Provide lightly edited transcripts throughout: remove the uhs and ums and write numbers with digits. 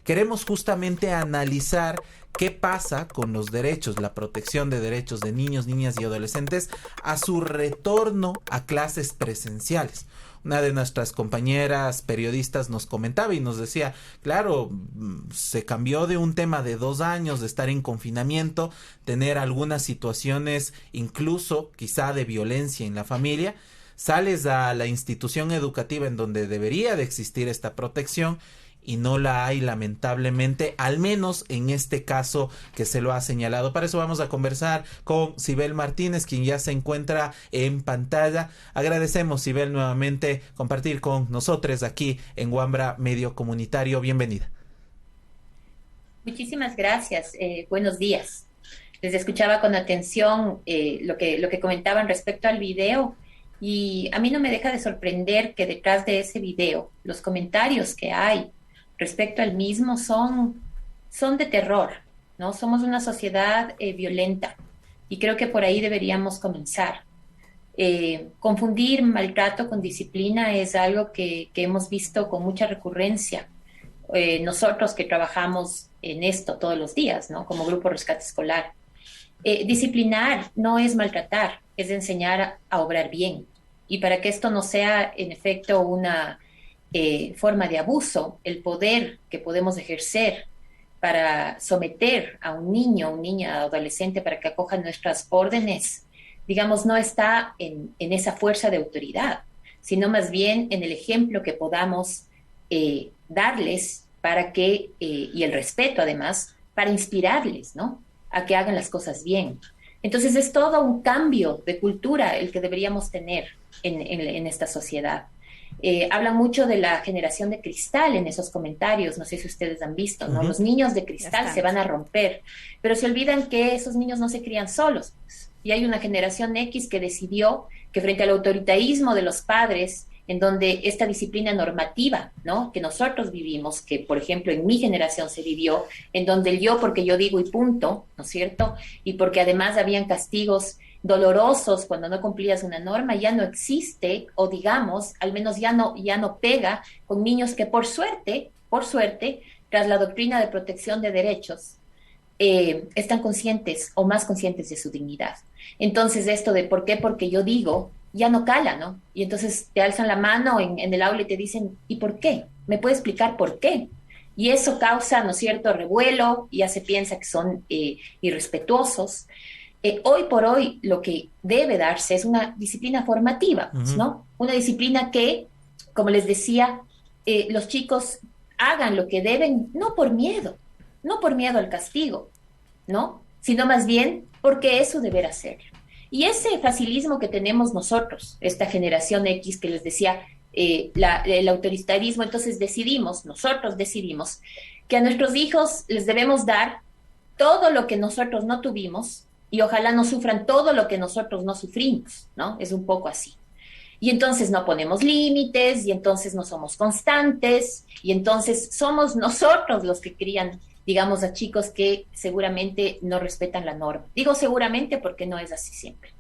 queremos justamente analizar qué pasa con los derechos, la protección de derechos de niños, niñas y adolescentes a su retorno a clases presenciales. Una de nuestras compañeras periodistas nos comentaba y nos decía, claro, se cambió de un tema de 2 años de estar en confinamiento, tener algunas situaciones incluso quizá de violencia en la familia, sales a la institución educativa en donde debería de existir esta protección y no la hay, lamentablemente, al menos en este caso que se lo ha señalado. Para eso vamos a conversar con Sibel Martínez, quien ya se encuentra en pantalla. Agradecemos, Sibel, nuevamente compartir con nosotros aquí en Wambra Medio Comunitario. Bienvenida. Muchísimas gracias. Buenos días. Les escuchaba con atención lo que comentaban respecto al video, y a mí no me deja de sorprender que detrás de ese video los comentarios que hay respecto al mismo son de terror, ¿no? Somos una sociedad violenta, y creo que por ahí deberíamos comenzar. Confundir maltrato con disciplina es algo que hemos visto con mucha recurrencia. Nosotros que trabajamos en esto todos los días, ¿no? Como Grupo Rescate Escolar. Disciplinar no es maltratar, es enseñar a obrar bien. Y para que esto no sea, en efecto, una forma de abuso, el poder que podemos ejercer para someter a un niño, una niña, adolescente, para que acoja nuestras órdenes, digamos, no está en esa fuerza de autoridad, sino más bien en el ejemplo que podamos darles para que, y el respeto además, para inspirarles, ¿no?, a que hagan las cosas bien. Entonces es todo un cambio de cultura el que deberíamos tener en esta sociedad. Hablan mucho de la generación de cristal en esos comentarios, no sé si ustedes han visto, ¿no? Los niños de cristal se van a romper, pero se olvidan que esos niños no se crían solos, pues. Y hay una generación X que decidió que frente al autoritarismo de los padres, en donde esta disciplina normativa, ¿no?, que nosotros vivimos, que por ejemplo en mi generación se vivió, en donde el yo porque yo digo y punto, ¿no es cierto?, y porque además habían castigos dolorosos cuando no cumplías una norma, ya no existe, o digamos, al menos ya no pega con niños que por suerte, tras la doctrina de protección de derechos, están conscientes o más conscientes de su dignidad. Entonces esto de por qué, porque yo digo, ya no cala, ¿no? Y entonces te alzan la mano en el aula y te dicen, ¿y por qué? ¿Me puede explicar por qué? Y eso causa, ¿no es cierto?, revuelo, y ya se piensa que son irrespetuosos. Hoy por hoy lo que debe darse es una disciplina formativa, ¿no? Una disciplina que, como les decía, los chicos hagan lo que deben, no por miedo al castigo, ¿no?, sino más bien porque es su deber hacer. Y ese facilismo que tenemos nosotros, esta generación X que les decía, el autoritarismo, entonces nosotros decidimos que a nuestros hijos les debemos dar todo lo que nosotros no tuvimos, y ojalá no sufran todo lo que nosotros no sufrimos, ¿no? Es un poco así. Y entonces no ponemos límites, y entonces no somos constantes, y entonces somos nosotros los que crían, digamos, a chicos que seguramente no respetan la norma. Digo seguramente porque no es así siempre.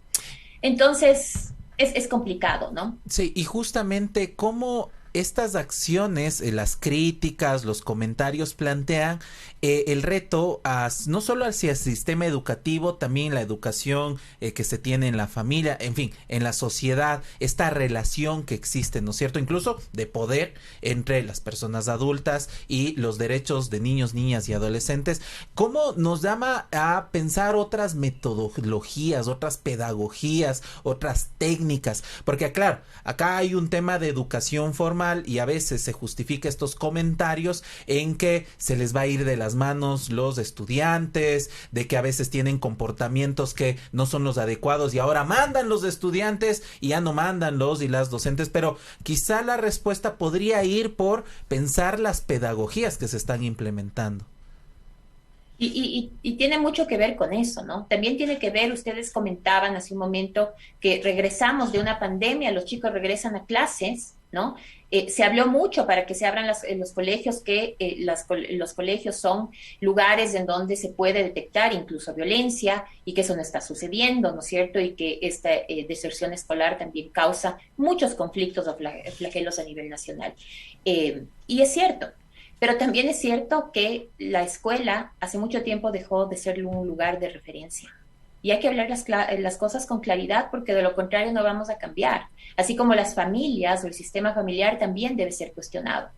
Entonces es complicado, ¿no? Sí, y justamente cómo estas acciones, las críticas, los comentarios plantean el reto no solo hacia el sistema educativo, también la educación que se tiene en la familia, en fin, en la sociedad, esta relación que existe, ¿no es cierto?, incluso de poder entre las personas adultas y los derechos de niños, niñas y adolescentes. ¿Cómo nos llama a pensar otras metodologías, otras pedagogías, otras técnicas? Porque claro, acá hay un tema de educación formal y a veces se justifica estos comentarios en que se les va a ir de las manos los estudiantes, de que a veces tienen comportamientos que no son los adecuados y ahora mandan los estudiantes y ya no mandan los y las docentes, pero quizá la respuesta podría ir por pensar las pedagogías que se están implementando. Y tiene mucho que ver con eso, ¿no? También tiene que ver, ustedes comentaban hace un momento que regresamos de una pandemia, los chicos regresan a clases, ¿no? Se habló mucho para que se abran los colegios, que los colegios son lugares en donde se puede detectar incluso violencia, y que eso no está sucediendo, ¿no es cierto? Y que esta deserción escolar también causa muchos conflictos o flagelos a nivel nacional. Y es cierto. Pero también es cierto que la escuela hace mucho tiempo dejó de ser un lugar de referencia. Y hay que hablar las cosas con claridad porque de lo contrario no vamos a cambiar. Así como las familias o el sistema familiar también debe ser cuestionado.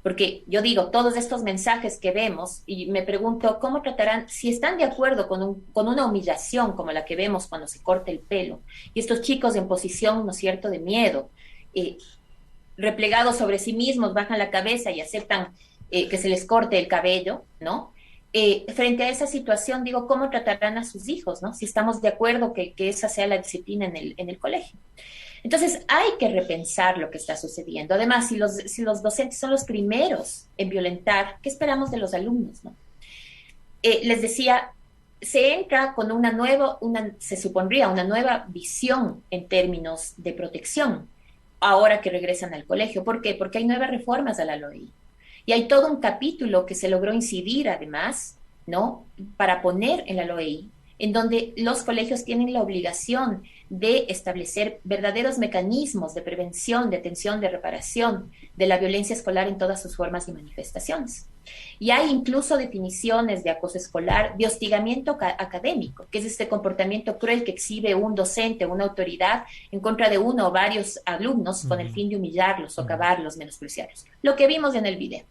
Porque yo digo, todos estos mensajes que vemos, y me pregunto cómo tratarán, si están de acuerdo con una humillación como la que vemos cuando se corta el pelo, y estos chicos en posición, ¿no es cierto?, de miedo, eh, replegados sobre sí mismos, bajan la cabeza y aceptan que se les corte el cabello, ¿no? Frente a esa situación, digo, ¿cómo tratarán a sus hijos, ¿no? Si estamos de acuerdo que esa sea la disciplina en el colegio. Entonces, hay que repensar lo que está sucediendo. Además, si los docentes son los primeros en violentar, ¿qué esperamos de los alumnos, no? Les decía, se entra con se supondría una nueva visión en términos de protección ahora que regresan al colegio. ¿Por qué? Porque hay nuevas reformas a la LOI. Y hay todo un capítulo que se logró incidir además, ¿no? Para poner en la LOI, en donde los colegios tienen la obligación de establecer verdaderos mecanismos de prevención, de atención, de reparación de la violencia escolar en todas sus formas y manifestaciones. Y hay incluso definiciones de acoso escolar, de hostigamiento académico, que es este comportamiento cruel que exhibe un docente, una autoridad en contra de uno o varios alumnos con el fin de humillarlos, socavarlos, menospreciarlos. Lo que vimos en el video,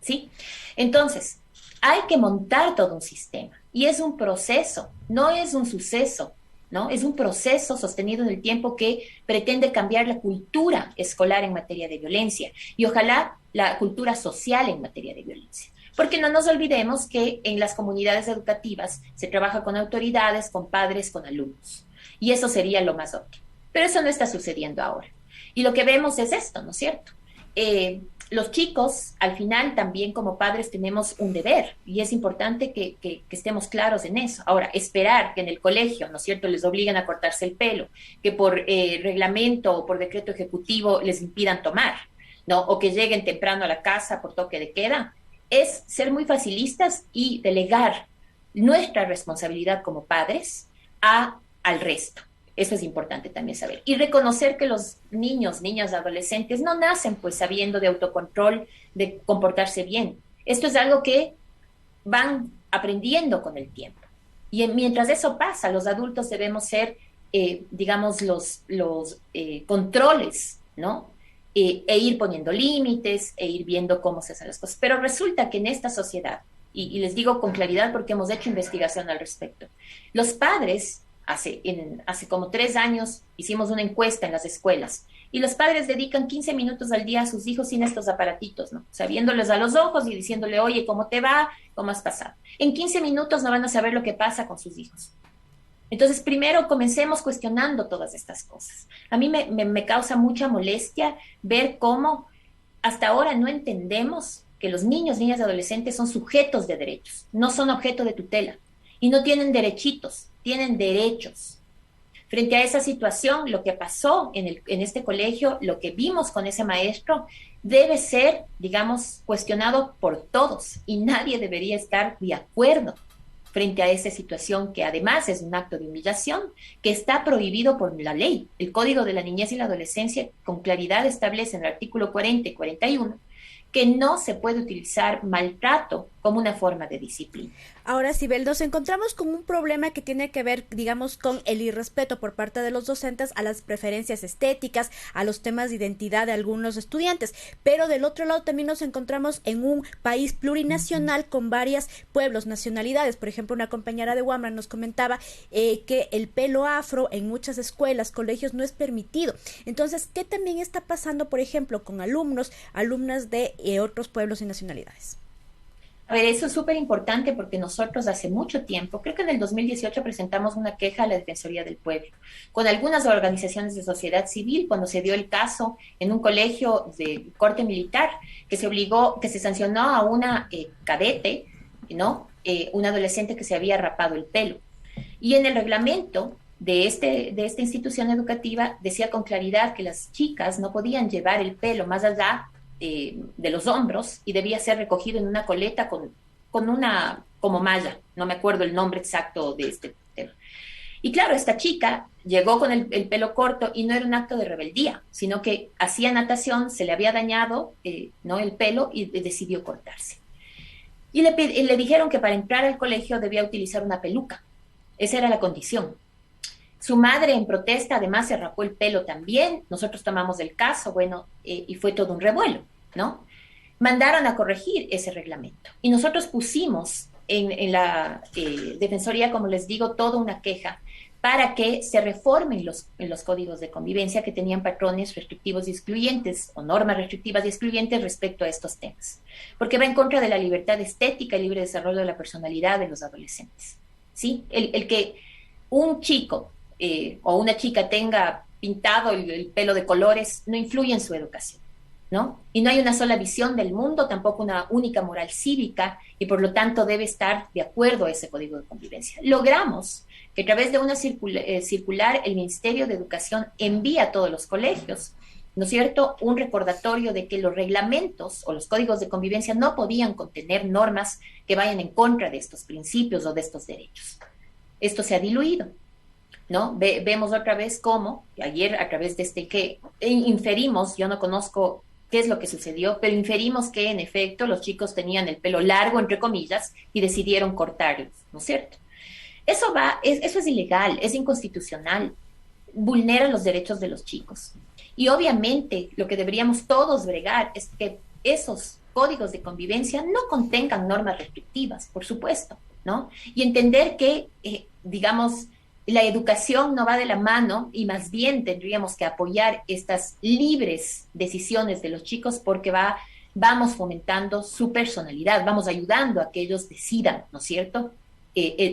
¿sí? Entonces, hay que montar todo un sistema y es un proceso, no es un suceso, ¿no? Es un proceso sostenido en el tiempo que pretende cambiar la cultura escolar en materia de violencia y ojalá la cultura social en materia de violencia. Porque no nos olvidemos que en las comunidades educativas se trabaja con autoridades, con padres, con alumnos. Y eso sería lo más óptimo. Pero eso no está sucediendo ahora. Y lo que vemos es esto, ¿no es cierto? Los chicos, al final, también como padres tenemos un deber y es importante que estemos claros en eso. Ahora, esperar que en el colegio, ¿no es cierto?, les obliguen a cortarse el pelo, que por reglamento o por decreto ejecutivo les impidan tomar, ¿no? O que lleguen temprano a la casa por toque de queda, es ser muy facilistas y delegar nuestra responsabilidad como padres al resto. Eso es importante también saber. Y reconocer que los niños, niñas, adolescentes no nacen pues sabiendo de autocontrol, de comportarse bien. Esto es algo que van aprendiendo con el tiempo. Y mientras eso pasa, los adultos debemos ser, digamos, los controles, ¿no? E ir poniendo límites, e ir viendo cómo se hacen las cosas. Pero resulta que en esta sociedad, y les digo con claridad porque hemos hecho investigación al respecto, los padres hace como 3 años hicimos una encuesta en las escuelas y los padres dedican 15 minutos al día a sus hijos sin estos aparatitos, ¿no? O sea, viéndoles a los ojos y diciéndole, oye, ¿cómo te va? ¿Cómo has pasado? En 15 minutos no van a saber lo que pasa con sus hijos. Entonces, primero comencemos cuestionando todas estas cosas. A mí me causa mucha molestia ver cómo hasta ahora no entendemos que los niños, niñas y adolescentes son sujetos de derechos, no son objeto de tutela y no tienen derechitos, tienen derechos. Frente a esa situación, lo que pasó en este colegio, lo que vimos con ese maestro, debe ser, digamos, cuestionado por todos y nadie debería estar de acuerdo frente a esa situación que además es un acto de humillación que está prohibido por la ley. El Código de la Niñez y la Adolescencia con claridad establece en el artículo 40 y 41 que no se puede utilizar maltrato como una forma de disciplina. Ahora, Sibel, nos encontramos con un problema que tiene que ver, digamos, con el irrespeto por parte de los docentes a las preferencias estéticas, a los temas de identidad de algunos estudiantes, pero del otro lado también nos encontramos en un país plurinacional con varios pueblos, nacionalidades. Por ejemplo, una compañera de Wamra nos comentaba que el pelo afro en muchas escuelas, colegios no es permitido. Entonces, ¿qué también está pasando, por ejemplo, con alumnos, alumnas de otros pueblos y nacionalidades? A ver, eso es súper importante porque nosotros hace mucho tiempo, creo que en el 2018 presentamos una queja a la Defensoría del Pueblo, con algunas organizaciones de sociedad civil cuando se dio el caso en un colegio de corte militar que se sancionó a una cadete, ¿no? Una adolescente que se había rapado el pelo. Y en el reglamento de esta institución educativa decía con claridad que las chicas no podían llevar el pelo más allá de los hombros y debía ser recogido en una coleta con una como malla, no me acuerdo el nombre exacto de este tema. Y claro, esta chica llegó con el pelo corto y no era un acto de rebeldía, sino que hacía natación, se le había dañado ¿no? el pelo y decidió cortarse. Y le dijeron que para entrar al colegio debía utilizar una peluca. Esa era la condición. Su madre en protesta además se rapó el pelo también. Nosotros tomamos el caso, bueno, y fue todo un revuelo, ¿no? Mandaron a corregir ese reglamento. Y nosotros pusimos en la Defensoría, como les digo, toda una queja para que se reformen los códigos de convivencia que tenían patrones restrictivos y excluyentes o normas restrictivas y excluyentes respecto a estos temas, porque va en contra de la libertad estética y libre desarrollo de la personalidad de los adolescentes, ¿sí? El que un chico o una chica tenga pintado el pelo de colores no influye en su educación, ¿no? Y no hay una sola visión del mundo, tampoco una única moral cívica, y por lo tanto debe estar de acuerdo a ese código de convivencia. Logramos que a través de una circular el Ministerio de Educación envía a todos los colegios, ¿no es cierto?, un recordatorio de que los reglamentos o los códigos de convivencia no podían contener normas que vayan en contra de estos principios o de estos derechos. Esto se ha diluido, ¿no? Vemos otra vez cómo, ayer a través de que inferimos, yo no conozco qué es lo que sucedió, pero inferimos que en efecto los chicos tenían el pelo largo, entre comillas, y decidieron cortarlos, ¿no es cierto? Eso es ilegal, es inconstitucional, vulnera los derechos de los chicos. Y obviamente lo que deberíamos todos bregar es que esos códigos de convivencia no contengan normas restrictivas, por supuesto, ¿no? Y entender que, digamos, la educación no va de la mano y más bien tendríamos que apoyar estas libres decisiones de los chicos porque vamos fomentando su personalidad, vamos ayudando a que ellos decidan, ¿no es cierto?,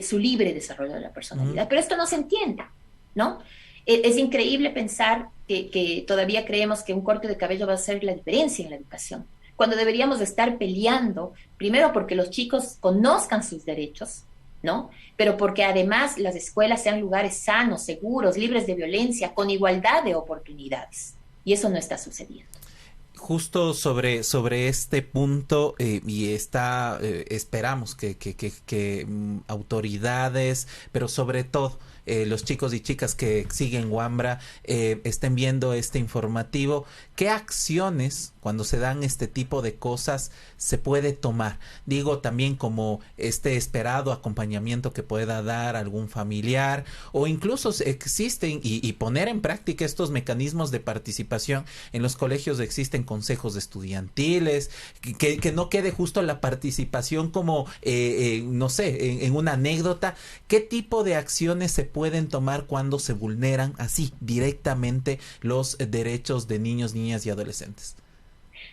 su libre desarrollo de la personalidad. Pero esto no se entiende, ¿no? Es increíble pensar que todavía creemos que un corte de cabello va a hacer la diferencia en la educación, cuando deberíamos estar peleando, primero porque los chicos conozcan sus derechos, ¿no? Pero porque además las escuelas sean lugares sanos, seguros, libres de violencia, con igualdad de oportunidades. Y eso no está sucediendo. Justo sobre este punto y esperamos que autoridades, pero sobre todo los chicos y chicas que siguen Wambra estén viendo este informativo, ¿qué acciones cuando se dan este tipo de cosas se puede tomar? Digo también como este esperado acompañamiento que pueda dar algún familiar o incluso existen y poner en práctica estos mecanismos de participación. En los colegios existen consejos estudiantiles, que no quede justo la participación como, no sé, en una anécdota. ¿Qué tipo de acciones se pueden tomar cuando se vulneran así directamente los derechos de niños, niñas y adolescentes?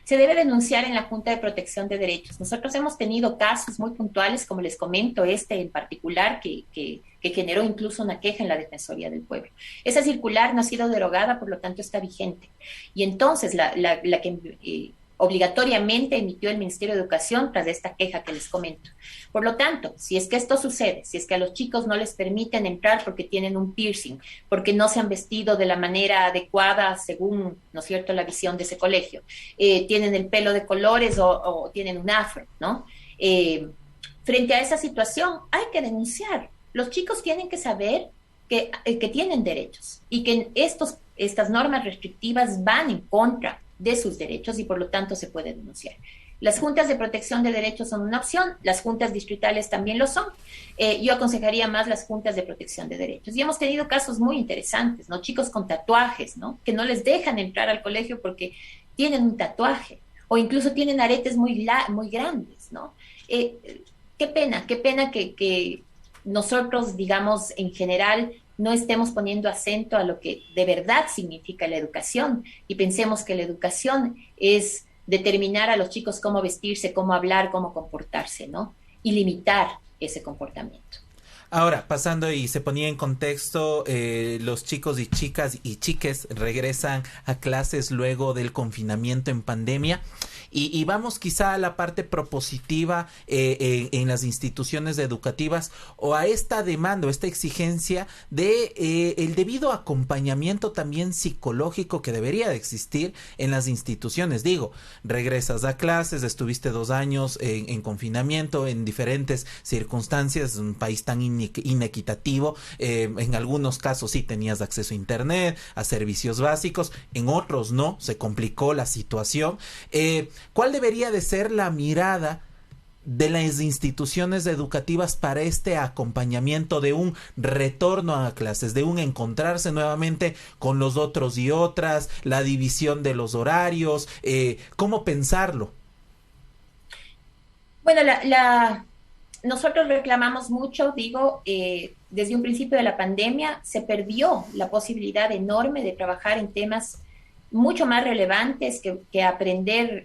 Se debe denunciar en la Junta de Protección de Derechos. Nosotros hemos tenido casos muy puntuales, como les comento, en particular, que generó incluso una queja en la Defensoría del Pueblo. Esa circular no ha sido derogada, por lo tanto está vigente. Y entonces la que obligatoriamente emitió el Ministerio de Educación tras esta queja que les comento. Por lo tanto, si es que esto sucede, si es que a los chicos no les permiten entrar porque tienen un piercing, porque no se han vestido de la manera adecuada según, ¿no es cierto?, la visión de ese colegio, tienen el pelo de colores o tienen un afro, ¿no? Frente a esa situación hay que denunciar. Los chicos tienen que saber que tienen derechos y que estas normas restrictivas van en contra de sus derechos y por lo tanto se puede denunciar. Las juntas de protección de derechos son una opción, las juntas distritales también lo son. Yo aconsejaría más las juntas de protección de derechos. Y hemos tenido casos muy interesantes, ¿no? Chicos con tatuajes, ¿no? Que no les dejan entrar al colegio porque tienen un tatuaje o incluso tienen aretes muy grandes, ¿no? Qué pena que nosotros, digamos, en general, no estemos poniendo acento a lo que de verdad significa la educación y pensemos que la educación es determinar a los chicos cómo vestirse, cómo hablar, cómo comportarse, ¿no? Y limitar ese comportamiento. Ahora, pasando y se ponía en contexto, los chicos y chicas y chiques regresan a clases luego del confinamiento en pandemia Y vamos quizá a la parte propositiva en las instituciones educativas o a esta demanda, o esta exigencia de el debido acompañamiento también psicológico que debería de existir en las instituciones. Digo, regresas a clases, estuviste 2 años en confinamiento en diferentes circunstancias, un país tan inequitativo, en algunos casos sí tenías acceso a internet, a servicios básicos, en otros no, se complicó la situación. ¿Cuál debería de ser la mirada de las instituciones educativas para este acompañamiento de un retorno a clases, de un encontrarse nuevamente con los otros y otras, la división de los horarios? ¿Cómo pensarlo? Bueno, nosotros reclamamos mucho, digo, desde un principio de la pandemia se perdió la posibilidad enorme de trabajar en temas mucho más relevantes que aprender,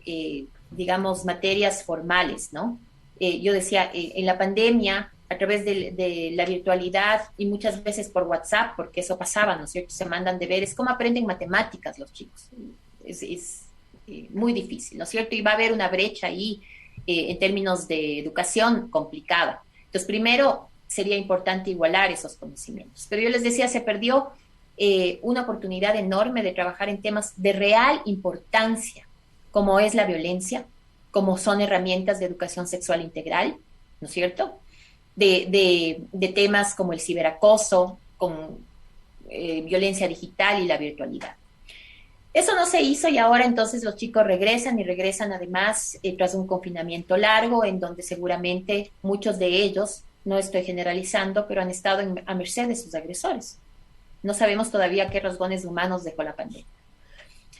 digamos, materias formales, ¿no? Yo decía, en la pandemia, a través de la virtualidad y muchas veces por WhatsApp, porque eso pasaba, ¿no es cierto? Se mandan deberes. ¿Cómo aprenden matemáticas los chicos? Es muy difícil, ¿no es cierto? Y va a haber una brecha ahí en términos de educación complicada. Entonces, primero sería importante igualar esos conocimientos. Pero yo les decía, se perdió una oportunidad enorme de trabajar en temas de real importancia, como es la violencia, como son herramientas de educación sexual integral, ¿no es cierto? De temas como el ciberacoso, con violencia digital y la virtualidad. Eso no se hizo y ahora entonces los chicos regresan y regresan además tras un confinamiento largo en donde seguramente muchos de ellos, no estoy generalizando, pero han estado a merced de sus agresores. No sabemos todavía qué rasgones humanos dejó la pandemia.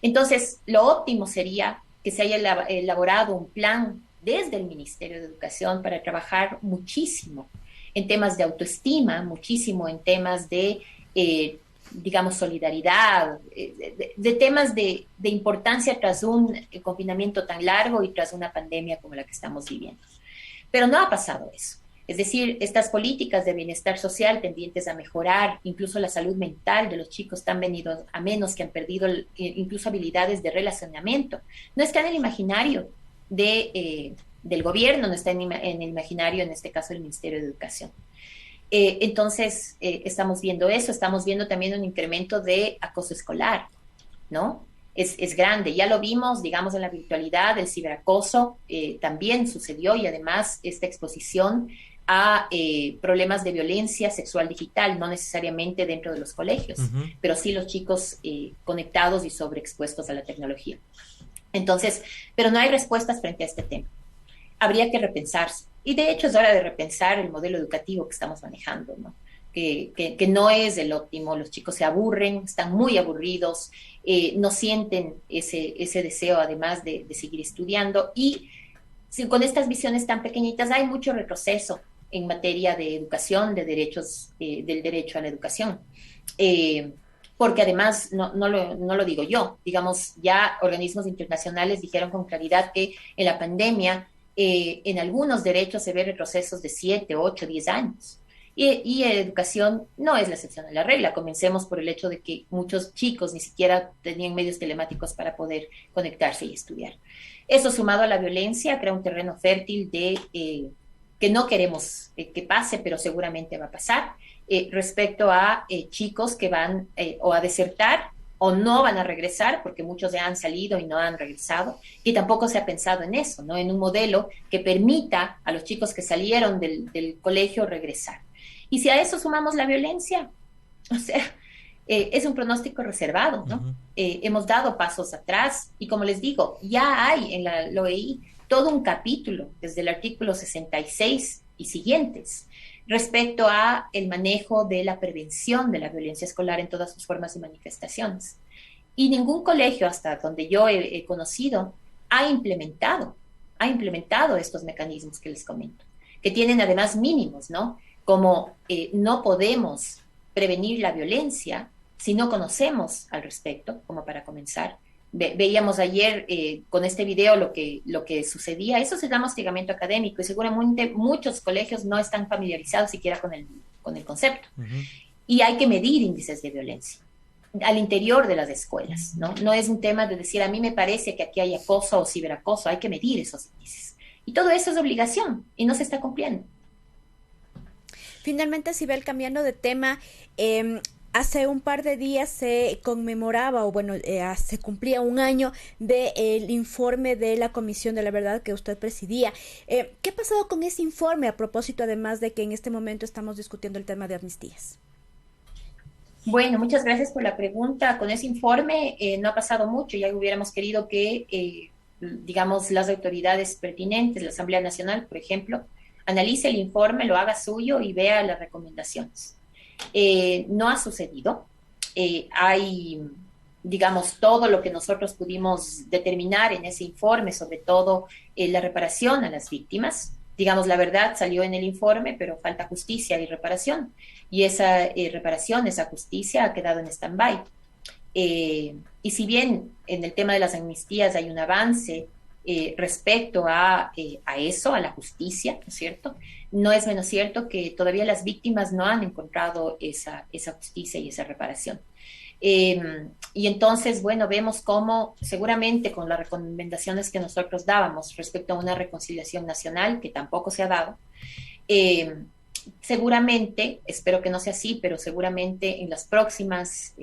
Entonces, lo óptimo sería que se haya elaborado un plan desde el Ministerio de Educación para trabajar muchísimo en temas de autoestima, muchísimo en temas de digamos, solidaridad, de temas de importancia tras un confinamiento tan largo y tras una pandemia como la que estamos viviendo. Pero no ha pasado eso. Es decir, estas políticas de bienestar social tendientes a mejorar incluso la salud mental de los chicos tan venidos a menos, que han perdido incluso habilidades de relacionamiento. No está en el imaginario del gobierno, no está en el imaginario, en este caso, del Ministerio de Educación. Entonces, estamos viendo eso, estamos viendo también un incremento de acoso escolar, ¿no? Es grande, ya lo vimos, digamos, en la virtualidad, el ciberacoso también sucedió, y además esta exposición a problemas de violencia sexual digital, no necesariamente dentro de los colegios, pero sí los chicos conectados y sobreexpuestos a la tecnología. Entonces, pero no hay respuestas frente a este tema. Habría que repensarse. Y de hecho es hora de repensar el modelo educativo que estamos manejando, ¿no? Que no es el óptimo. Los chicos se aburren, están muy aburridos, no sienten ese deseo además de seguir estudiando, y con estas visiones tan pequeñitas hay mucho retroceso en materia de educación, de derechos, del derecho a la educación. Porque además, no lo digo yo, digamos, ya organismos internacionales dijeron con claridad que en la pandemia en algunos derechos se ve retrocesos de 7, 8, 10 años. Y educación no es la excepción a la regla. Comencemos por el hecho de que muchos chicos ni siquiera tenían medios telemáticos para poder conectarse y estudiar. Eso, sumado a la violencia, crea un terreno fértil que no queremos que pase, pero seguramente va a pasar, respecto a chicos que van o a desertar o no van a regresar, porque muchos ya han salido y no han regresado, y tampoco se ha pensado en eso, ¿no? En un modelo que permita a los chicos que salieron del colegio regresar. Y si a eso sumamos la violencia, o sea, es un pronóstico reservado, ¿no? Hemos dado pasos atrás, y como les digo, ya hay en la OEI todo un capítulo, desde el artículo 66 y siguientes, respecto a el manejo de la prevención de la violencia escolar en todas sus formas y manifestaciones. Y ningún colegio, hasta donde yo he conocido, ha implementado estos mecanismos que les comento, que tienen además mínimos, ¿no? Como no podemos prevenir la violencia si no conocemos al respecto, como para comenzar. Veíamos ayer con este video lo que sucedía. Eso se llama hostigamiento académico, y seguramente muchos colegios no están familiarizados siquiera con el concepto. Y hay que medir índices de violencia. al interior de las escuelas, ¿no? No es un tema de decir, a mí me parece que aquí hay acoso o ciberacoso, hay que medir esos índices. Y todo eso es obligación y no se está cumpliendo. Finalmente, Sibel, cambiando de tema, hace un par de días se conmemoraba, o bueno, se cumplía un año del informe de la Comisión de la Verdad que usted presidía. ¿Qué ha pasado con ese informe a propósito, además de que en este momento estamos discutiendo el tema de amnistías? Bueno, muchas gracias por la pregunta. Con ese informe no ha pasado mucho, ya hubiéramos querido que, digamos, las autoridades pertinentes, la Asamblea Nacional, por ejemplo, analice el informe, lo haga suyo y vea las recomendaciones. No ha sucedido. Hay, digamos, todo lo que nosotros pudimos determinar en ese informe, sobre todo la reparación a las víctimas. Digamos, la verdad salió en el informe, pero falta justicia y reparación. Y esa reparación, esa justicia ha quedado en stand-by. Y si bien en el tema de las amnistías hay un avance respecto a eso, a la justicia, ¿no es cierto? No es menos cierto que todavía las víctimas no han encontrado esa justicia y esa reparación. Y entonces, bueno, vemos cómo seguramente con las recomendaciones que nosotros dábamos respecto a una reconciliación nacional, que tampoco se ha dado, seguramente, espero que no sea así, pero seguramente en las próximas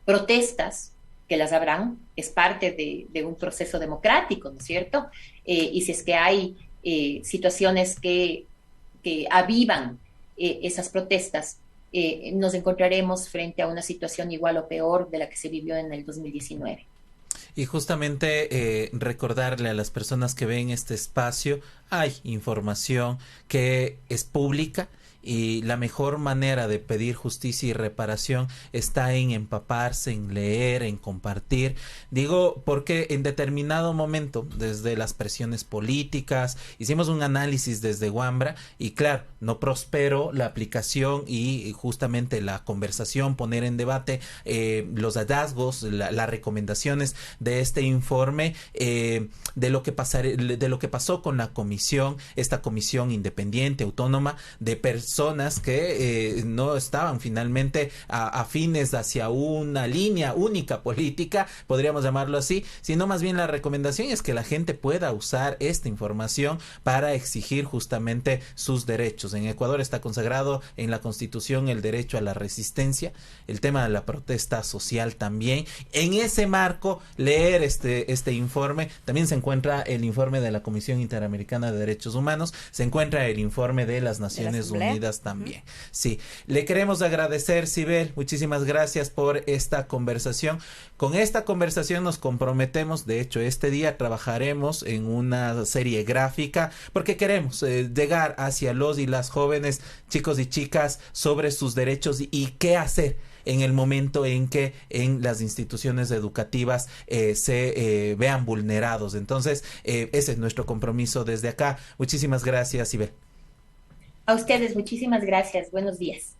protestas, que las habrán, es parte de un proceso democrático, ¿no es cierto? Y si es que hay situaciones que avivan esas protestas, nos encontraremos frente a una situación igual o peor de la que se vivió en el 2019. Y justamente recordarle a las personas que ven este espacio, hay información que es pública, y la mejor manera de pedir justicia y reparación está en empaparse, en leer, en compartir. Digo porque en determinado momento, desde las presiones políticas, hicimos un análisis desde Wambra y claro, no prosperó la aplicación y justamente la conversación, poner en debate los hallazgos, las recomendaciones de este informe, de lo que pasó con la comisión, esta comisión independiente, autónoma, de personas que no estaban finalmente afines hacia una línea única política, podríamos llamarlo así, sino más bien la recomendación es que la gente pueda usar esta información para exigir justamente sus derechos. En Ecuador está consagrado en la Constitución el derecho a la resistencia, el tema de la protesta social también. En ese marco, leer este informe, también se encuentra el informe de la Comisión Interamericana de Derechos Humanos, se encuentra el informe de las Naciones Unidas también. Sí, le queremos agradecer, Sibel, muchísimas gracias por esta conversación. Con esta conversación nos comprometemos, de hecho este día trabajaremos en una serie gráfica porque queremos llegar hacia los y las jóvenes, chicos y chicas, sobre sus derechos y qué hacer en el momento en que en las instituciones educativas se vean vulnerados. Entonces, ese es nuestro compromiso desde acá. Muchísimas gracias, Sibel. A ustedes, muchísimas gracias. Buenos días.